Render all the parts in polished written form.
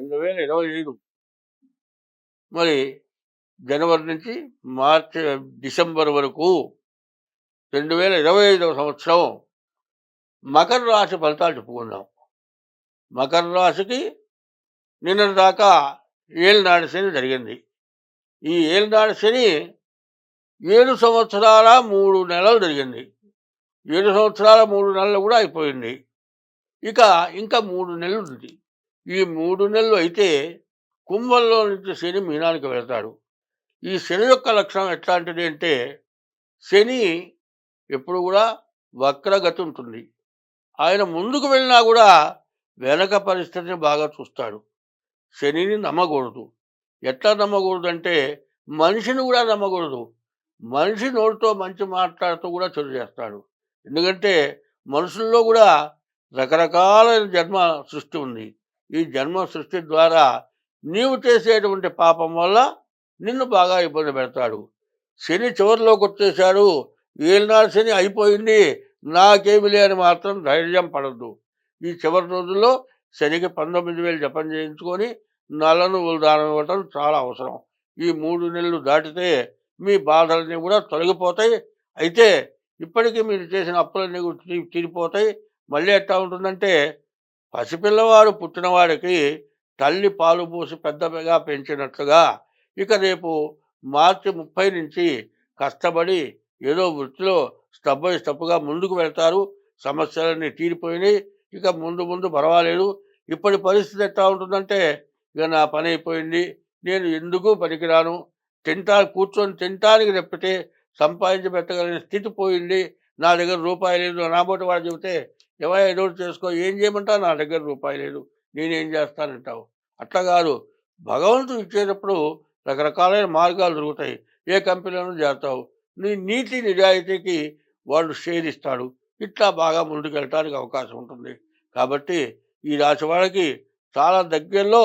2025 మరి జనవరి నుంచి మార్చి, డిసెంబర్ వరకు 2025వ సంవత్సరం మకర రాశి ఫలితాలు చెప్పుకుందాం. మకర రాశికి నిన్నటి దాకా ఏలినాటి శని జరిగింది. ఈ ఏలినాటి శని 7 సంవత్సరాల 3 నెలలు జరిగింది. 7 సంవత్సరాల 3 నెలలు కూడా అయిపోయింది. ఇంకా 3 నెలలు ఉంది. ఈ 3 నెలలు అయితే కుంభంలో నుంచి శని మీనానికి వెళ్తాడు. ఈ శని యొక్క లక్షణం ఎట్లాంటిది అంటే, శని ఎప్పుడు కూడా వక్రగతి ఉంటుంది. ఆయన ముందుకు వెళ్ళినా కూడా వెనక పరిస్థితిని బాగా చూస్తాడు. శనిని నమ్మకూడదు. ఎట్లా నమ్మకూడదు అంటే, మనిషిని కూడా నమ్మకూడదు. మనిషి నోటితో మంచి మాట్లాడుతూ కూడా చెడు చేస్తాడు. ఎందుకంటే మనుషుల్లో కూడా రకరకాలైన జన్మ సృష్టి ఉంది. ఈ జన్మ సృష్టి ద్వారా నీవు చేసేటువంటి పాపం వల్ల నిన్ను బాగా ఇబ్బంది పెడతాడు. శని చివరిలోకి వచ్చేశాడు, ఏలినాడు శని అయిపోయింది, నాకేమి లేని మాత్రం ధైర్యం పడద్దు. ఈ చివరి రోజుల్లో శనికి 19,000 జపం చేయించుకొని నల్ల నువ్వులు దానం ఇవ్వటం చాలా అవసరం. ఈ 3 నెలలు దాటితే మీ బాధలన్నీ కూడా తొలగిపోతాయి. అయితే ఇప్పటికీ మీరు చేసిన అప్పులన్నీ తీరిపోతాయి. మళ్ళీ ఎట్లా ఉంటుందంటే, పసిపిల్లవాడు పుట్టినవాడికి తల్లి పాలు పోసి పెద్దగా పెంచినట్లుగా ఇక రేపు మార్చి 30 నుంచి కష్టపడి ఏదో వృత్తిలో స్టెప్ బై స్టెప్గా ముందుకు వెళ్తారు. సమస్యలన్నీ తీరిపోయినాయి. ఇక ముందు ముందు పర్వాలేదు. ఇప్పటి పరిస్థితి ఎట్లా ఉంటుందంటే, ఇక నా పని అయిపోయింది, నేను ఎందుకు పనికిరాను, కూర్చొని తినటానికి తప్పితే సంపాదించి పెట్టగలిగిన స్థితి పోయింది, నా దగ్గర రూపాయి లేదు. నాబోటి వాడు చెబితే, ఎవరో ఏదో చేసుకో, ఏం చేయమంటా, నా దగ్గర రూపాయి లేదు, నేనేం చేస్తానంటావు. అట్లా కాదు, భగవంతుడు ఇచ్చేటప్పుడు రకరకాలైన మార్గాలు దొరుకుతాయి. ఏ కంపెనీలోనూ చేస్తావు, నీ నీతి నిజాయితీకి వాళ్ళు షేర్ ఇస్తాడు. ఇట్లా బాగా ముందుకు వెళ్ళటానికి అవకాశం ఉంటుంది. కాబట్టి ఈ రాశి వాళ్ళకి చాలా దగ్గరలో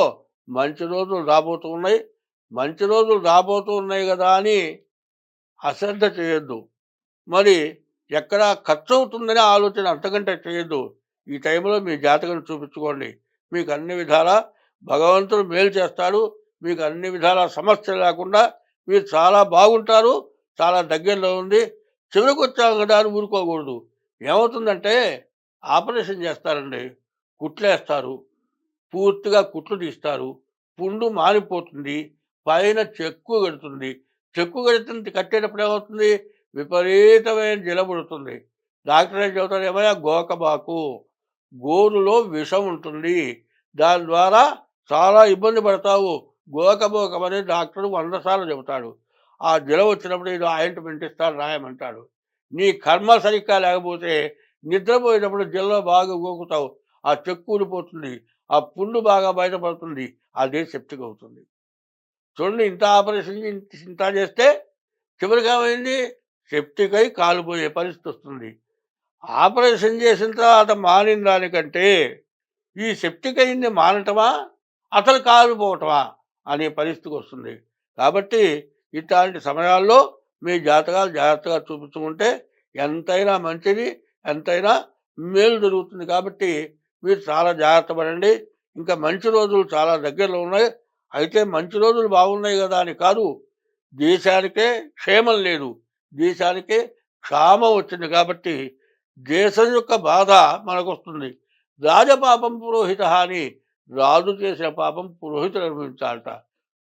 మంచి రోజులు రాబోతూ ఉన్నాయి. మంచి రోజులు రాబోతూ ఉన్నాయి కదా అని అశ్రద్ధ చేయొద్దు. మరి ఎక్కడ ఖర్చు అవుతుందనే ఆలోచన అంతకంటే చేయొద్దు. ఈ టైంలో మీ జాతకం చూపించుకోండి. మీకు అన్ని విధాలా భగవంతుడు మేలు చేస్తాడు. మీకు అన్ని విధాల సమస్యలు లేకుండా మీరు చాలా బాగుంటారు. చాలా దగ్గరలో ఉంది. చివరికి వచ్చాం కదా అని ఊరుకోకూడదు. ఏమవుతుందంటే, ఆపరేషన్ చేస్తారండి, కుట్లేస్తారు, పూర్తిగా కుట్లు తీస్తారు, పుండు మారిపోతుంది, పైన చెక్కు కడుతుంది. చెక్కు కట్టేటప్పుడు ఏమవుతుంది, విపరీతమైన జలబుడుతుంది. డాక్టర్ ఏం చెబుతారు, ఏమయ్యా గోకబాకు, గోరులో విషం ఉంటుంది, దాని ద్వారా చాలా ఇబ్బంది పడతావు, గోకబోకమని డాక్టర్ 100 సార్లు చెబుతాడు. ఆ జలం వచ్చినప్పుడు ఇది ఆయింట్మెంట్ ఇస్తాడు, రాయమంటాడు. నీ కర్మ సరిగ్గా లేకపోతే నిద్రపోయేటప్పుడు జల్లో బాగా గోకుతావు, ఆ చెక్కు ఊడిపోతుంది, ఆ పుండు బాగా బయటపడుతుంది, అదే సెప్టిక్ అవుతుంది. చూడండి, ఇంత ఆపరేషన్ ఇంత చేస్తే చివరికి ఏమైంది, సెప్టిక్ అయి కాలిపోయే పరిస్థితి వస్తుంది. ఆపరేషన్ చేసిన తర్వాత మానిన దానికంటే ఈ సెప్టిక్ అయింది మానటమా, అసలు కాలిపోవటమా అనే పరిస్థితికి వస్తుంది. కాబట్టి ఇట్లాంటి సమయాల్లో మీ జాతకాలు జాగ్రత్తగా చూపించుకుంటే ఎంతైనా మంచిది, ఎంతైనా మేలు జరుగుతుంది. కాబట్టి మీరు చాలా జాగ్రత్త పడండి. ఇంకా మంచి రోజులు చాలా దగ్గరలో ఉన్నాయి. అయితే మంచి రోజులు బాగున్నాయి కదా అని కాదు, దేశానికే క్షేమం లేదు, దేశానికే క్షామం వచ్చింది. కాబట్టి దేశం యొక్క బాధ మనకు వస్తుంది. రాజపాపం పురోహిత అని, రాజు చేసిన పాపం పురోహితుడు అనుభవించాలట,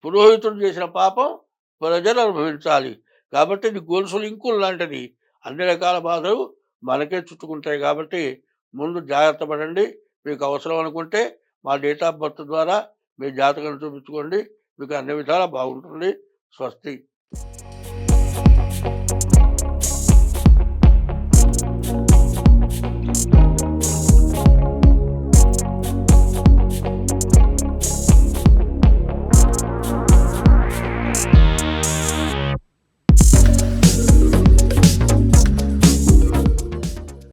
పురోహితుడు చేసిన పాపం ప్రజలు అనుభవించాలి. కాబట్టి ఇది గొలుసులు ఇంకులు లాంటిది. అన్ని రకాల బాధలు మనకే చుట్టుకుంటాయి. కాబట్టి ముందు జాగ్రత్త పడండి. మీకు అవసరం అనుకుంటే మా డేట్ ఆఫ్ బర్త్ ద్వారా మీ జాతకం చూపించుకోండి. మీకు అన్ని విధాలా బాగుంటుంది. స్వస్తి.